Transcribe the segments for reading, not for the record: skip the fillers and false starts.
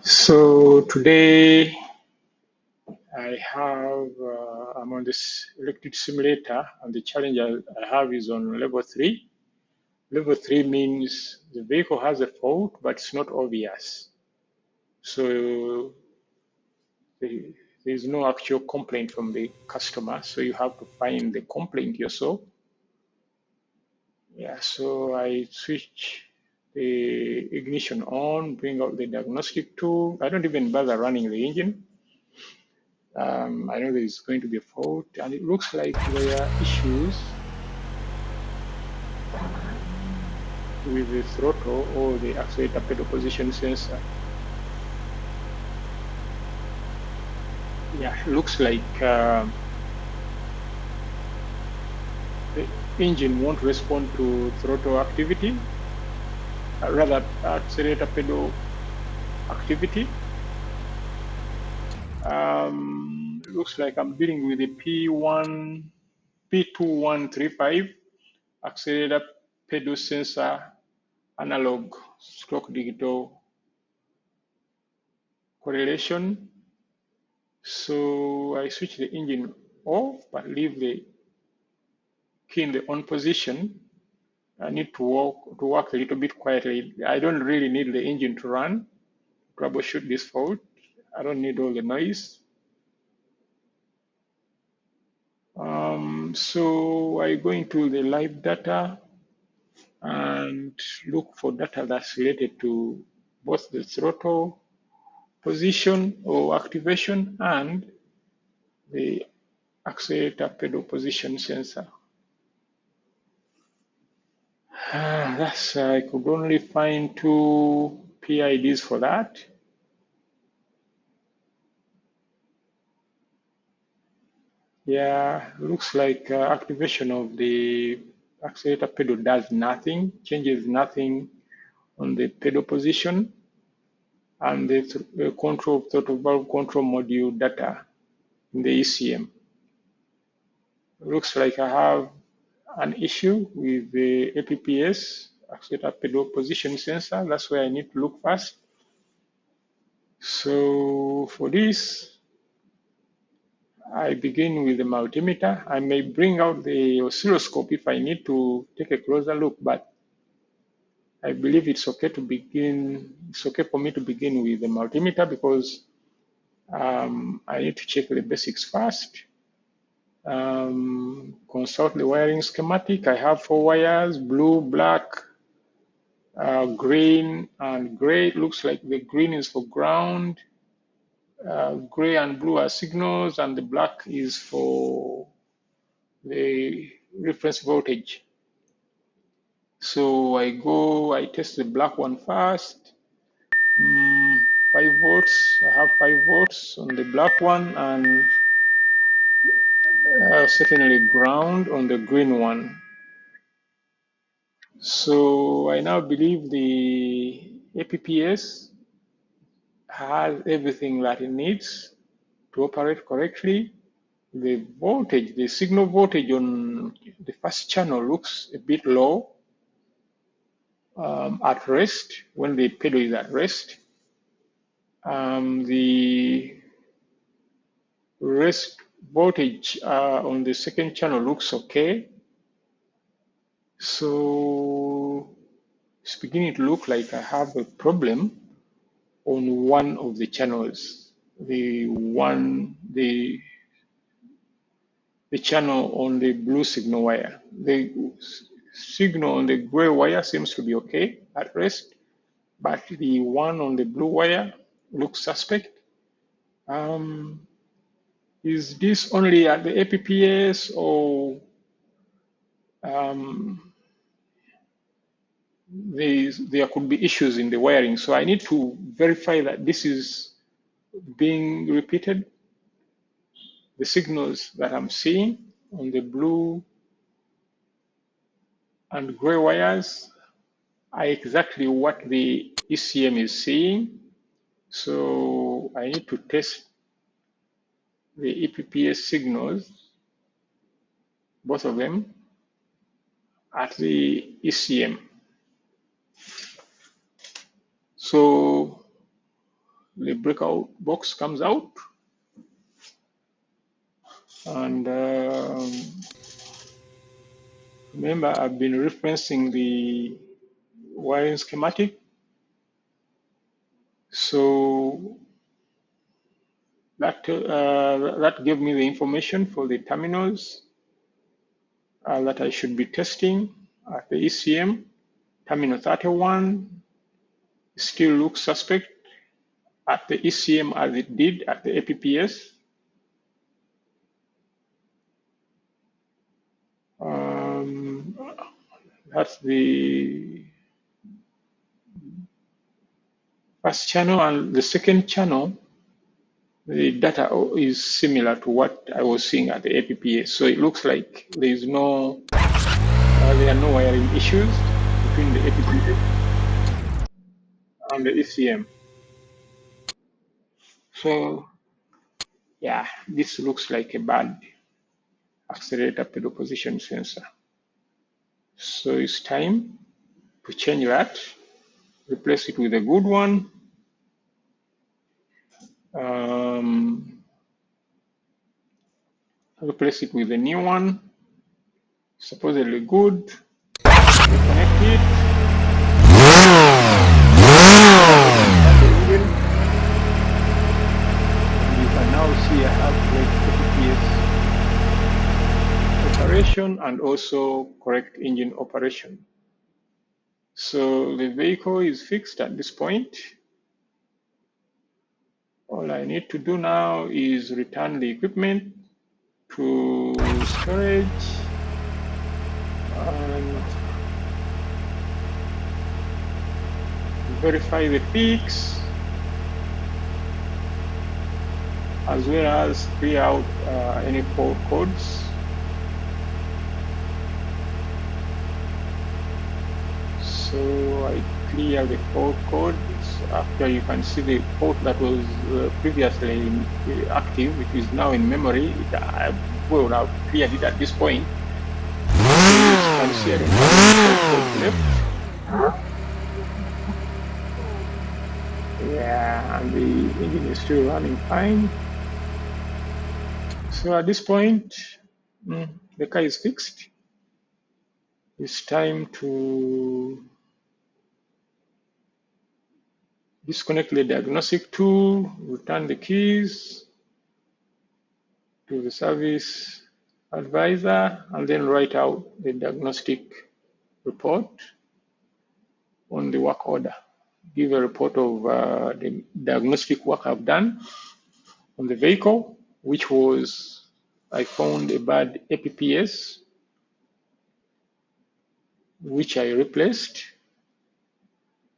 So today I'm on this Electude Simulator, and the challenge I have is on level 3. Level 3 means the vehicle has a fault, but it's not obvious. So there is no actual complaint from the customer, so you have to find the complaint yourself. Yeah, so I switch the ignition on, bring out the diagnostic tool. I don't even bother running the engine. I know there is going to be a fault, and it looks like there are issues with the throttle or the accelerator pedal position sensor. Yeah, it looks like the engine won't respond to throttle activity, rather accelerator pedal activity. Looks like I'm dealing with the P1121 accelerator pedal sensor analog stroke digital correlation. So I switch the engine off, but leave the key in the on position. I need to work a little bit quietly. I don't really need the engine to run, troubleshoot this fault. I don't need all the noise. So I go into the live data and look for data that's related to both the throttle position or activation and the accelerator pedal position sensor. I could only find 2 PIDs for that. Yeah, looks like activation of the accelerator pedal does nothing, changes nothing on the pedal position, and the control throttle valve control module data in the ECM. Looks like I have an issue with the APPS, accelerator pedal position sensor. That's where I need to look first. So for this, I begin with the multimeter. I may bring out the oscilloscope if I need to take a closer look, but I believe it's okay to begin. It's okay for me to begin with the multimeter because I need to check the basics first. Consult the wiring schematic. I have 4 wires: blue, black, green, and gray. It looks like the green is for ground. Gray and blue are signals, and the black is for the reference voltage. So I test the black one first. 5 volts. I have 5 volts on the black one, and certainly ground on the green one. So I now believe the APPS has everything that it needs to operate correctly. The voltage, the signal voltage on the first channel looks a bit low at rest, when the pedal is at rest. The rest voltage on the second channel looks okay. So it's beginning to look like I have a problem on one of the channels. The channel on the blue signal wire. The signal on the gray wire seems to be okay at rest, but the one on the blue wire looks suspect. Is this only at the APPS, or there could be issues in the wiring? So I need to verify that this is being repeated. The signals that I'm seeing on the blue and gray wires are exactly what the ECM is seeing. So I need to test the EPPS signals, both of them, at the ECM. So breakout box comes out. And remember, I've been referencing the wiring schematic. So that gave me the information for the terminals that I should be testing at the ECM. Terminal 31 still looks suspect at the ECM as it did at the APPS. That's the first channel, and the second channel, the data is similar to what I was seeing at the APPS. So it looks like there are no wiring issues between the APPS and the ECM. So yeah, this looks like a bad accelerator pedal position sensor. So it's time to change that, replace it with a good one. Replace it with a new one, supposedly good. Reconnect it. And you can now see I have like APPS operation and also correct engine operation. So the vehicle is fixed at this point. All I need to do now is return the equipment to storage and verify the fix, as well as clear out any fault codes. So I clear the fault code. After you can see the fault that was previously active, it is now in memory. I will have cleared it at this point. So you can see I don't have any fault code left. Yeah, and the engine is still running fine. So at this point, the car is fixed. It's time to disconnect the diagnostic tool, return the keys to the service advisor, and then write out the diagnostic report on the work order. Give a report of the diagnostic work I've done on the vehicle, which was I found a bad APPS, which I replaced,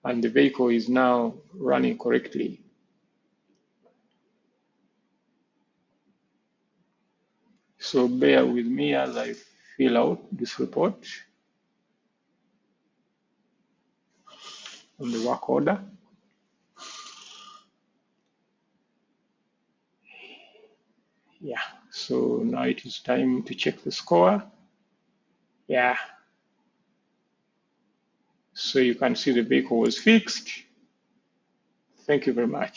and the vehicle is now running correctly. So bear with me as I fill out this report on the work order. Yeah, so now it is time to check the score. Yeah, so you can see the vehicle was fixed. Thank you very much.